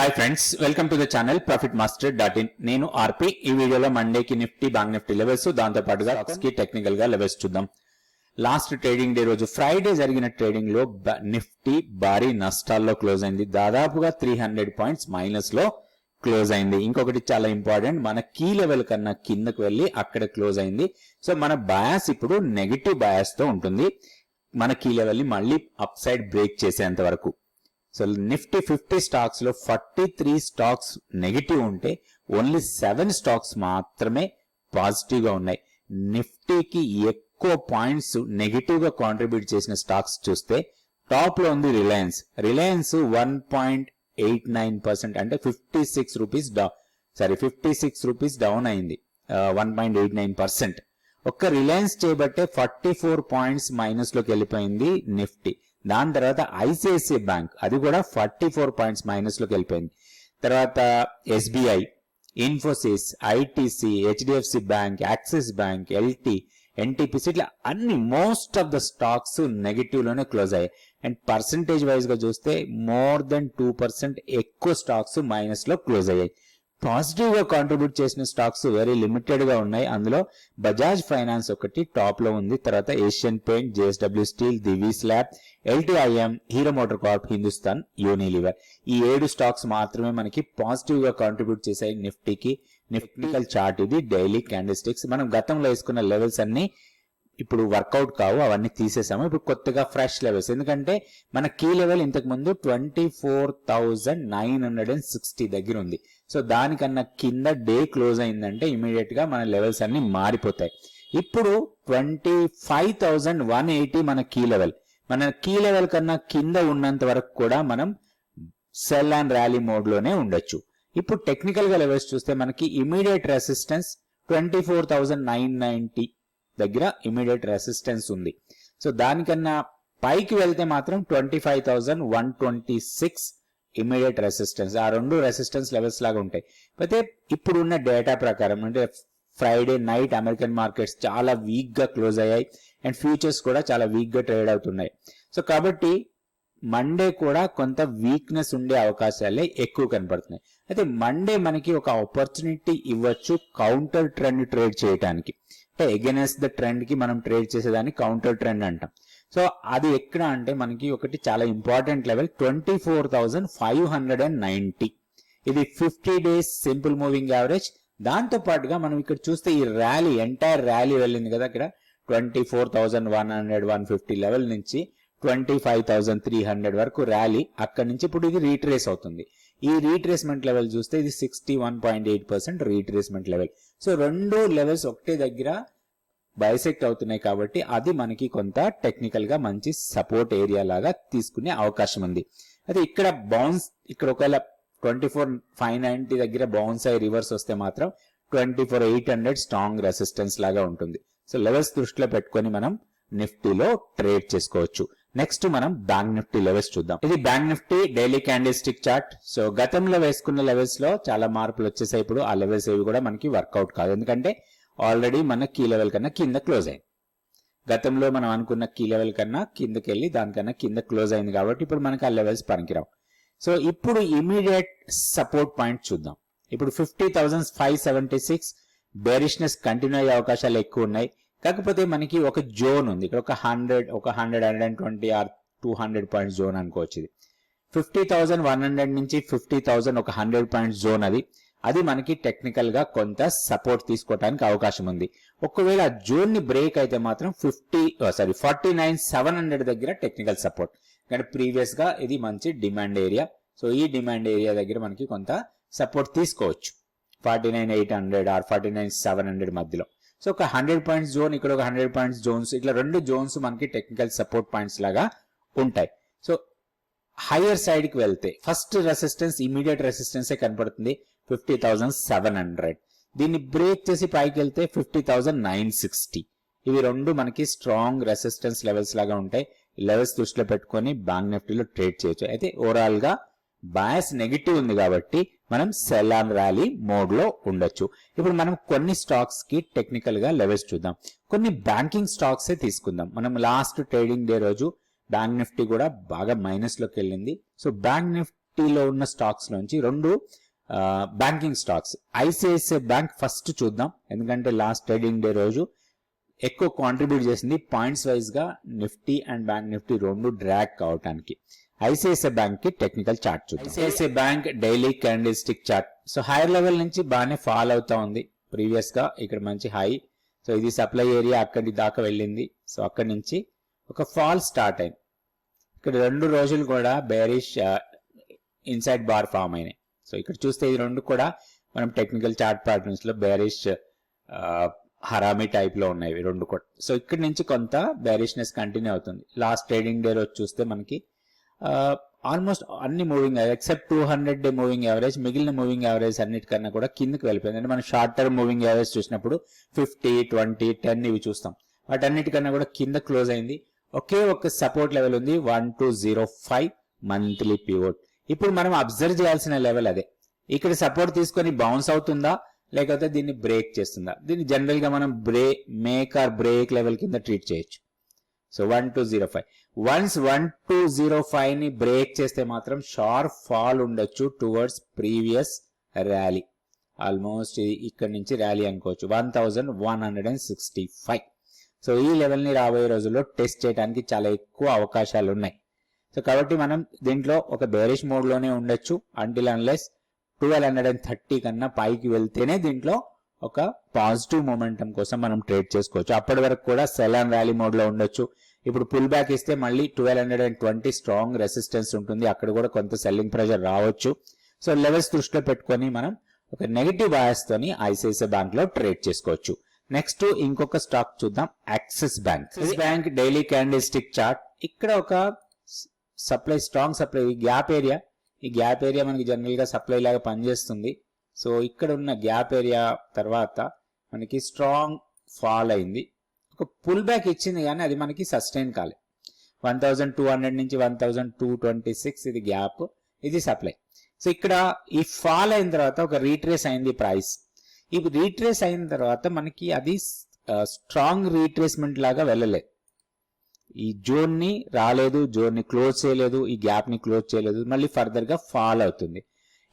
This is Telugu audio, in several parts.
Hi friends, welcome to the channel profitmaster.in. నేను ఆర్పి. ఈ వీడియోలో మండేకి నిఫ్టీ, బ్యాంక్ నిఫ్టీ లెవెల్స్, దాంతో పాటుగా స్టాక్స్ కి టెక్నికల్ గా లెవెల్స్ చూద్దాం. లాస్ట్ ట్రేడింగ్ డే రోజు ఫ్రైడే జరిగిన ట్రేడింగ్ లో నిఫ్టీ భారీ నష్టాల్లో క్లోజ్ అయింది. దాదాపుగా 300 పాయింట్స్ మైనస్ లో క్లోజ్ అయింది. ఇంకొకటి చాలా ఇంపార్టెంట్, మన కీ లెవెల్ కన్నా కిందకు వెళ్ళి అక్కడ క్లోజ్ అయింది. సో మన బయాస్ ఇప్పుడు నెగిటివ్ బయాస్ తో ఉంటుంది, మన కీ లెవెల్ ని మళ్ళీ అప్ సైడ్ బ్రేక్ చేసేంత వరకు. సో నిఫ్టీ 50 స్టాక్స్ లో 43 స్టాక్స్ నెగిటివ్ ఉంటే ఓన్లీ 7 స్టాక్స్ మాత్రమే పాజిటివ్ గా ఉన్నాయి. నిఫ్టీకి ఎక్కువ పాయింట్స్ నెగిటివ్ గా కాంట్రిబ్యూట్ చేసిన స్టాక్స్ చూస్తే టాప్ లో ఉంది రిలయన్స్. 1.89% అంటే 56 రూపీస్ డౌన్ అయింది. 1.89%. ఒక్క రిలయన్స్ చేయబట్టే 44 పాయింట్స్ మైనస్ లోకి వెళ్ళిపోయింది నిఫ్టీ. దాని తర్వాత ఐసిఐసిఐ బ్యాంక్, అది కూడా 44 పాయింట్స్ మైనస్ లోకి వెళ్ళిపోయింది. తర్వాత SBI, Infosys, ITC, HDFC bank, axis bank, LT, NTPC, ఇట్లా అన్ని most of the stocks negative లోనే క్లోజ్ అయ్యాయి. అండ్ పర్సంటేజ్ వైజ్ గా చూస్తే మోర్ దెన్ 2% ఎక్కువ స్టాక్స్ మైనస్ లో క్లోజ్ అయ్యాయి. పాజిటివ్ గా కాంట్రిబ్యూట్ చేసిన స్టాక్స్ వెరీ లిమిటెడ్ గా ఉన్నాయి. అందులో బజాజ్ ఫైనాన్స్ ఒకటి టాప్ లో ఉంది. తర్వాత Asian paint, JSW steel, Divi's lab, LTIM, hero motor corp, Hindustan Unilever. ఈ 7 స్టాక్స్ మాత్రమే మనకి పాజిటివ్ గా కాంట్రిబ్యూట్ చేశాయి నిఫ్టీకి. టెక్నికల్ చార్ట్ ఇది, డైలీ క్యాండిల్ స్టిక్స్. మనం గతంలో వేసుకున్న లెవెల్స్ అన్ని ఇప్పుడు వర్కౌట్ కావు, అవన్నీ తీసేసాము. ఇప్పుడు కొత్తగా ఫ్రెష్ లెవెల్స్, ఎందుకంటే మన కీ లెవెల్ ఇంతకు ముందు 24,960 దగ్గర ఉంది. సో దానికన్నా కింద డే క్లోజ్ అయిందంటే ఇమీడియట్ గా మన లెవెల్స్ అన్ని మారిపోతాయి. ఇప్పుడు 25,180 మన కీ లెవెల్. మన కీ లెవెల్ కన్నా కింద ఉన్నంత వరకు కూడా మనం సెల్ అండ్ ర్యాలీ మోడ్ లోనే ఉండొచ్చు. ఇప్పుడు టెక్నికల్ గా లెవెల్స్ చూస్తే మనకి ఇమీడియట్ రెసిస్టెన్స్ 24,990 దగ్గర ఇమీడియట్ రెసిస్టెన్స్ ఉంది. సో దానికన్నా పైకి వెళ్తే మాత్రం 25,126 ఇమీడియట్ రెసిస్టెన్స్. ఆ రెండు రెసిస్టెన్స్ లెవెల్స్ లాగా ఉంటాయి. అయితే ఇప్పుడున్న డేటా ప్రకారం అంటే ఫ్రైడే నైట్ అమెరికన్ మార్కెట్స్ చాలా వీక్ గా క్లోజ్ అయ్యాయి అండ్ ఫ్యూచర్స్ కూడా చాలా వీక్ గా ట్రేడ్ అవుతున్నాయి. సో కాబట్టి మండే కూడా కొంత వీక్నెస్ ఉండే అవకాశాలే ఎక్కువ కనపడుతున్నాయి. అయితే మండే మనకి ఒక ఆపర్చునిటీ ఇవ్వచ్చు కౌంటర్ ట్రెండ్ ట్రేడ్ చేయడానికి. అంటే ఎగెనెస్ట్ ద ట్రెండ్ కి మనం ట్రేడ్ చేసేదాన్ని కౌంటర్ ట్రెండ్ అంటాం. సో అది ఎక్కడ అంటే మనకి ఒకటి చాలా ఇంపార్టెంట్ లెవెల్ 24,590. ఇది 50 డేస్ సింపుల్ మూవింగ్ యావరేజ్. దాంతో పాటుగా మనం ఇక్కడ చూస్తే ఈ ర్యాలీ, ఎంటైర్ ర్యాలీ వెళ్ళింది కదా, ఇక్కడ 24,100, 150 లెవెల్ నుంచి 25,300 వరకు ర్యాలీ. అక్కడి నుంచి ఇప్పుడు ఇది రీట్రేస్ అవుతుంది. ఈ రీట్రేస్మెంట్ లెవెల్ చూస్తే ఇది 61.8% రీట్రేస్మెంట్ లెవెల్. సో రెండు లెవెల్స్ ఒకటే దగ్గర బైసెక్ట్ అవుతున్నాయి కాబట్టి అది మనకి కొంత టెక్నికల్ గా మంచి సపోర్ట్ ఏరియా లాగా తీసుకునే అవకాశం ఉంది. అయితే ఇక్కడ బౌన్స్, ఇక్కడ ఒకవేళ 24,590 దగ్గర బౌన్స్ అయ్యి రివర్స్ వస్తే మాత్రం 24,800 స్ట్రాంగ్ రెసిస్టెన్స్ లాగా ఉంటుంది. సో లెవెల్స్ దృష్టిలో పెట్టుకొని మనం నిఫ్టీలో ట్రేడ్ చేసుకోవచ్చు. నెక్స్ట్ మనం బ్యాంక్ నిఫ్టీ లెవెల్స్ చూద్దాం. ఇది bank Nifty daily candle stick chart. So గతంలో వేసుకున్న లెవెల్స్ లో చాలా మార్పులు వచ్చేసాయి. ఇప్పుడు ఆ లెవెల్స్ ఏవి కూడా మనకి వర్కౌట్ కాదు, ఎందుకంటే ఆల్రెడీ మన కీ లెవెల్ కన్నా కింద క్లోజ్ అయింది. గతంలో మనం అనుకున్న కీ లెవెల్ కన్నా కిందకి వెళ్ళి దానికన్నా కింద క్లోజ్ అయింది కాబట్టి ఇప్పుడు మనకి ఆ లెవెల్స్ పనికిరావు. సో ఇప్పుడు ఇమీడియట్ సపోర్ట్ పాయింట్ చూద్దాం. ఇప్పుడు 50,576 బేరిష్నెస్ కంటిన్యూ అయ్యే అవకాశాలు ఎక్కువ ఉన్నాయి. కాకపోతే మనకి ఒక జోన్ ఉంది ఇక్కడ, ఒక 100, 120 ఆర్ 200 పాయింట్స్ జోన్ అనుకోవచ్చు. ఇది 50,100 నుంచి 50,000 ఒక 100 పాయింట్స్ జోన్. అది మనకి టెక్నికల్ గా కొంత సపోర్ట్ తీసుకోవడానికి అవకాశం ఉంది. ఒకవేళ జోన్ ని బ్రేక్ అయితే మాత్రం 49,700 దగ్గర టెక్నికల్ సపోర్ట్. కానీ ప్రీవియస్ గా ఇది మంచి డిమాండ్ ఏరియా. సో ఈ డిమాండ్ ఏరియా దగ్గర మనకి కొంత సపోర్ట్ తీసుకోవచ్చు 49,800 ఆర్ 49,700 మధ్యలో. సో ఒక 100 పాయింట్స్ జోన్, ఇక్కడ ఒక 100 పాయింట్స్ జోన్స్, ఇట్లా రెండు జోన్స్ మనకి టెక్నికల్ సపోర్ట్ పాయింట్స్ లాగా ఉంటాయి. సో హైయర్ సైడ్ కి వెళ్తే ఫస్ట్ రెసిస్టెన్స్, ఇమీడియట్ రెసిస్టెన్స్ కనపడుతుంది 50,700. దీన్ని బ్రేక్ చేసి పైకి వెళ్తే 50,960. ఇవి రెండు మనకి స్ట్రాంగ్ రెసిస్టెన్స్ లెవెల్స్ లాగా ఉంటాయి. లెవెల్స్ దృష్టిలో పెట్టుకొని బ్యాంక్ నిఫ్టీలో ట్రేడ్ చేయొచ్చు. అయితే ఓవరాల్ గా బయాస్ నెగిటివ్ ఉంది కాబట్టి మనం సెల్ అండ్ ర్యాలీ మోడ్ లో ఉండొచ్చు. ఇప్పుడు మనం కొన్ని స్టాక్స్ కి టెక్నికల్ గా లెవెల్స్ చూద్దాం. కొన్ని బ్యాంకింగ్ స్టాక్స్ తీసుకుందాం. మనం లాస్ట్ ట్రేడింగ్ డే రోజు బ్యాంక్ నిఫ్టీ కూడా బాగా మైనస్ లోకి వెళ్ళింది. సో బ్యాంక్ నిఫ్టీ 50లో ఉన్న స్టాక్స్ నుంచి రెండు banking stocks. ICICI bank first చూద్దాం, ఎందుకంటే లాస్ట్ ట్రేడింగ్ డే రోజు ఎక్కువ కాంట్రిబ్యూట్ చేసింది పాయింట్స్ వైజ్ గా నిఫ్టీ అండ్ బ్యాంక్ నిఫ్టీ రెండు డ్రాగ్ కావడానికి. ఐసిఐసిఐ బ్యాంక్ కి టెక్నికల్ చార్ట్ చూద్దాం. ICICI bank daily candle stick chart. So higher level నుంచి బాగానే ఫాల్ అవుతా ఉంది. ప్రీవియస్ గా ఇక్కడ మంచి హై, సో ఇది సప్లై ఏరియా, అక్కడి దాకా వెళ్ళింది. సో అక్కడి నుంచి ఒక ఫాల్ స్టార్ట్ అయింది. ఇక్కడ 2 రోజులు కూడా బేరిష్ ఇన్సైడ్ బార్ ఫామ్ అయినాయి. సో ఇక్కడ చూస్తే ఈ రెండు కూడా మనం టెక్నికల్ చార్ట్ ప్యాటర్న్స్ లో బేరిష్ హరామీ టైప్ లో ఉన్నాయి రెండు కూడా. సో ఇక్కడ నుంచి కొంత బేరిష్నెస్ కంటిన్యూ అవుతుంది. లాస్ట్ ట్రేడింగ్ డే రోజు చూస్తే మనకి ఆల్మోస్ట్ అన్ని moving except 200 day moving average, మిగిలిన మూవింగ్ యావరేజ్ అన్నిటికన్నా కూడా కిందకి వెళ్ళిపోయింది. అంటే మనం షార్ట్ టర్మ్ మూవింగ్ యావరేజ్ చూసినప్పుడు 50, 20, 10 ఇవి చూస్తాం. వాటన్నిటికన్నా కూడా కింద క్లోజ్ అయింది. ఒకే ఒక సపోర్ట్ లెవెల్ ఉంది 1205 మంత్లీ పివోట్. ఇప్పుడు మనం అబ్జర్వ్ చేయాల్సిన లెవెల్ అదే. ఇక్కడ సపోర్ట్ తీసుకొని బౌన్స్ అవుతుందా లేకపోతే దీన్ని బ్రేక్ చేస్తుందా? దీన్ని జనరల్ గా మనం మేక్ ఆర్ బ్రేక్ లెవెల్ కింద ట్రీట్ చేయొచ్చు. సో 1205 వన్స్ 1205 ని బ్రేక్ చేస్తే మాత్రం షార్ప్ ఫాల్ ఉండొచ్చు టువర్డ్స్ ప్రీవియస్ ర్యాలీ. ఆల్మోస్ట్ ఇక్కడ నుంచి ర్యాలీ అనుకోవచ్చు 1165. సో ఈ లెవెల్ ని రాబోయే రోజుల్లో టెస్ట్ చేయడానికి చాలా ఎక్కువ అవకాశాలు ఉన్నాయి. సో కాబట్టి మనం దీంట్లో ఒక బేరిష్ మోడ్ లోనే ఉండొచ్చు అంటిల్ అన్లెస్ 1230 కన్నా పైకి వెళ్తేనే దీంట్లో ఒక పాజిటివ్ మొమెంటం కోసం మనం ట్రేడ్ చేసుకోవచ్చు. అప్పటి వరకు కూడా సెల్ అండ్ ర్యాలీ మోడ్ లో ఉండొచ్చు. ఇప్పుడు పుల్ బ్యాక్ ఇస్తే మళ్ళీ 1220 స్ట్రాంగ్ రెసిస్టెన్స్ ఉంటుంది, అక్కడ కూడా కొంత సెల్లింగ్ ప్రెషర్ రావచ్చు. సో లెవెల్స్ దృష్టిలో పెట్టుకొని మనం ఒక నెగటివ్ బయాస్ తోని ఐసిఐసిఐ బ్యాంక్ లో ట్రేడ్ చేసుకోవచ్చు. నెక్స్ట్ ఇంకొక స్టాక్ చూద్దాం, axis bank. Axis bank daily candle stick chart. ఇక్కడ ఒక supply, strong supply, gap area. ఈ గ్యాప్ ఏరియా మనకి జనరల్ గా సప్లై లాగా పనిచేస్తుంది. సో ఇక్కడ ఉన్న గ్యాప్ ఏరియా తర్వాత మనకి స్ట్రాంగ్ ఫాల్ అయింది, ఒక పుల్ బ్యాక్ ఇచ్చింది కానీ అది మనకి సస్టైన్ కాలేదు. 1200 నుంచి 1226 ఇది గ్యాప్, ఇది సప్లై. సో ఇక్కడ ఈ ఫాల్ అయిన తర్వాత ఒక రీట్రేస్ అయింది ప్రైస్. ఈ రీట్రేస్ అయిన తర్వాత మనకి అది స్ట్రాంగ్ రీట్రేస్మెంట్ లాగా వెళ్ళలేదు. ఈ జోన్ ని రాలేదు, జోన్ ని క్లోజ్ చేయలేదు, ఈ గ్యాప్ ని క్లోజ్ చేయలేదు, మళ్ళీ ఫర్దర్ గా ఫాల్ అవుతుంది.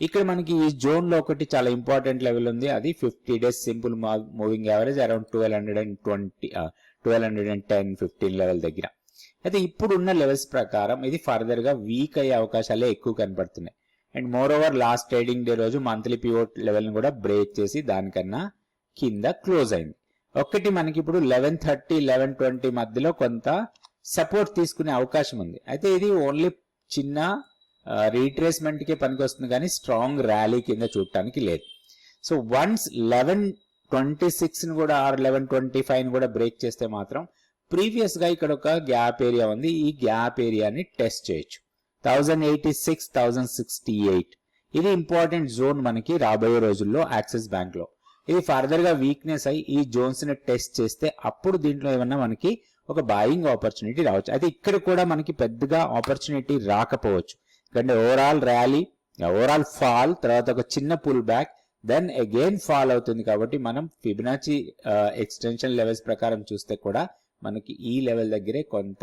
ఇక్కడ మనకి ఈ జోన్ లో ఒకటి చాలా ఇంపార్టెంట్ లెవెల్ ఉంది, అది 50 days simple moving average around 1210-15 level దగ్గర. అయితే ఇప్పుడున్న లెవెల్స్ ప్రకారం ఇది ఫర్దర్ గా వీక్ అయ్యే అవకాశాలే ఎక్కువ కనపడుతున్నాయి. And more over last trading day రోజు మంత్లీ పివోట్ లెవెల్ ని కూడా బ్రేక్ చేసి దానికన్నా కింద క్లోజ్ అయింది. ఒకటి మనకి ఇప్పుడు 1130, 1120 మధ్యలో కొంత సపోర్ట్ తీసుకునే అవకాశం ఉంది. అయితే ఇది ఓన్లీ చిన్న రీట్రేస్మెంట్ కే పనికి వస్తుంది కానీ స్ట్రాంగ్ ర్యాలీ కింద చూడటానికి లేదు. సో వన్స్ 1126 ని కూడా 1125 ని కూడా బ్రేక్ చేస్తే మాత్రం ప్రీవియస్ గా ఇక్కడ ఒక గ్యాప్ ఏరియా ఉంది, ఈ గ్యాప్ ఏరియాని టెస్ట్ చేయొచ్చు 1086, 1068. ఇది ఇంపార్టెంట్ జోన్ మనకి రాబోయే రోజుల్లో యాక్సిస్ బ్యాంక్ లో. ఇది ఫర్దర్ గా వీక్నెస్ అయి ఈ జోన్స్ ని టెస్ట్ చేస్తే అప్పుడు దీంట్లో ఏమన్నా మనకి ఒక బాయింగ్ ఆపర్చునిటీ రావచ్చు. అయితే ఇక్కడ కూడా మనకి పెద్దగా ఆపర్చునిటీ రాకపోవచ్చు, ఎందుకంటే ఓవరాల్ ర్యాలీ, ఓవరాల్ ఫాల్, తర్వాత ఒక చిన్న pull back, then again fall అవుతుంది. కాబట్టి మనం ఫిబొనాచి ఎక్స్టెన్షన్ లెవెల్స్ ప్రకారం చూస్తే కూడా మనకి ఈ లెవెల్ దగ్గరే కొంత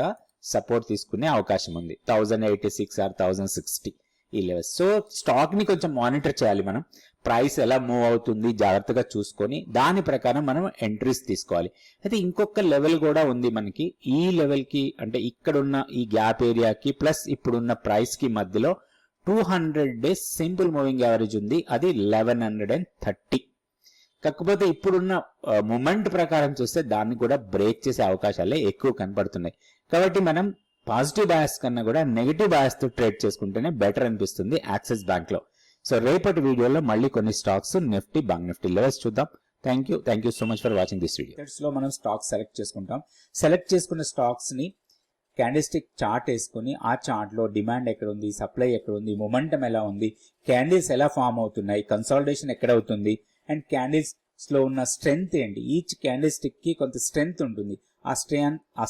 సపోర్ట్ తీసుకునే అవకాశం ఉంది 1086 ఆర్ 1060 ఈ లెవెల్స్. సో స్టాక్ ని కొంచెం మానిటర్ చేయాలి మనం, ప్రైస్ ఎలా మూవ్ అవుతుంది జాగ్రత్తగా చూసుకొని దాని ప్రకారం మనం ఎంట్రీస్ తీసుకోవాలి. అయితే ఇంకొక లెవెల్ కూడా ఉంది మనకి, ఈ లెవెల్ కి అంటే ఇక్కడున్న ఈ గ్యాప్ ఏరియాకి ప్లస్ ఇప్పుడున్న ప్రైస్ కి మధ్యలో 200 డేస్ సింపుల్ మూవింగ్ యావరేజ్ ఉంది, అది 1130. కాకపోతే ఇప్పుడున్న మూమెంట్ ప్రకారం చూస్తే దాన్ని కూడా బ్రేక్ చేసే అవకాశాలే ఎక్కువ కనపడుతున్నాయి. కాబట్టి మనం పాజిటివ్ బయాస్ కన్నా కూడా నెగిటివ్ బయాస్ తో ట్రేడ్ చేసుకుంటేనే బెటర్ అనిపిస్తుంది యాక్సిస్ బ్యాంక్ లో. సో రేపటి వీడియోలో మళ్ళీ కొన్ని stocks Nifty, bank Nifty levels చూద్దాం. Thank you so much for watching this video. లో మనం స్టాక్స్ సెలెక్ట్ చేసుకుంటాం. సెలెక్ట్ చేసుకున్న స్టాక్స్ ని క్యాండిల్స్టిక్ చార్ట్ వేసుకుని ఆ చార్ట్ లో డిమాండ్ ఎక్కడ ఉంది, సప్లై ఎక్కడ ఉంది, మొమెంటం ఎలా ఉంది, క్యాండిల్స్ ఎలా ఫామ్ అవుతున్నాయి, కన్సాలిడేషన్ ఎక్కడ అవుతుంది, అండ్ క్యాండిల్స్ లో ఉన్న స్ట్రెంగ్త్ ఏంటి. ఈచ్ క్యాండిల్ స్టిక్ కి కొంత స్ట్రెంగ్త్ ఉంటుంది, ఆ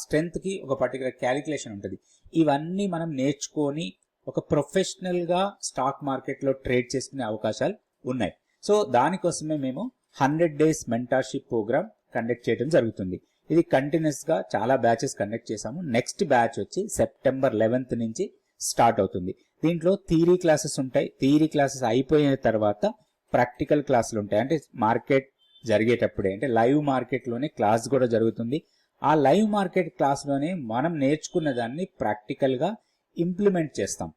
స్ట్రెంగ్త్ కి ఒక పర్టికులర్ క్యాలిక్యులేషన్ ఉంటుంది. ఇవన్నీ మనం నేర్చుకొని ఒక ప్రొఫెషనల్ గా స్టాక్ మార్కెట్ లో ట్రేడ్ చేసుకునే అవకాశాలు ఉన్నాయి. సో దానికోసమే మేము 100 డేస్ మెంటర్షిప్ ప్రోగ్రామ్ కండక్ట్ చేయడం జరుగుతుంది. ఇది కంటిన్యూస్ గా చాలా బ్యాచెస్ కండక్ట్ చేసాము. నెక్స్ట్ బ్యాచ్ వచ్చి సెప్టెంబర్ 11th నుంచి స్టార్ట్ అవుతుంది. దీంట్లో థియరీ క్లాసెస్ ఉంటాయి. థియరీ క్లాసెస్ అయిపోయిన తర్వాత ప్రాక్టికల్ క్లాసులు ఉంటాయి. అంటే మార్కెట్ జరిగేటప్పుడే, అంటే లైవ్ మార్కెట్లోనే క్లాస్ కూడా జరుగుతుంది. ఆ లైవ్ మార్కెట్ క్లాస్లోనే మనం నేర్చుకున్న దాన్ని ప్రాక్టికల్గా ఇంప్లిమెంట్ చేస్తాం.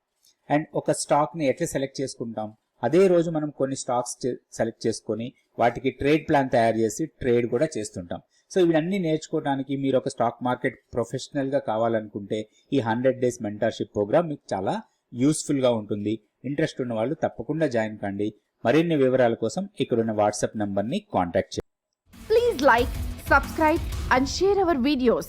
అండ్ ఒక స్టాక్ని ఎట్లా సెలెక్ట్ చేసుకుంటాం, అదే రోజు మనం కొన్ని స్టాక్స్ సెలెక్ట్ చేసుకొని వాటికి ట్రేడ్ ప్లాన్ తయారు చేసి ట్రేడ్ కూడా చేస్తుంటాం. సో ఇవన్నీ నేర్చుకోవడానికి మీరు ఒక స్టాక్ మార్కెట్ ప్రొఫెషనల్గా కావాలనుకుంటే ఈ 100 days మెంటర్షిప్ ప్రోగ్రామ్ మీకు చాలా యూస్ఫుల్గా ఉంటుంది. ఇంట్రెస్ట్ ఉన్న వాళ్ళు తప్పకుండా జాయిన్ కండి. మరిన్ని వివరాల కోసం ఇక్కడున్న వాట్సాప్ నంబర్ని కాంటాక్ట్ చేయండి. Please like, subscribe and share our videos.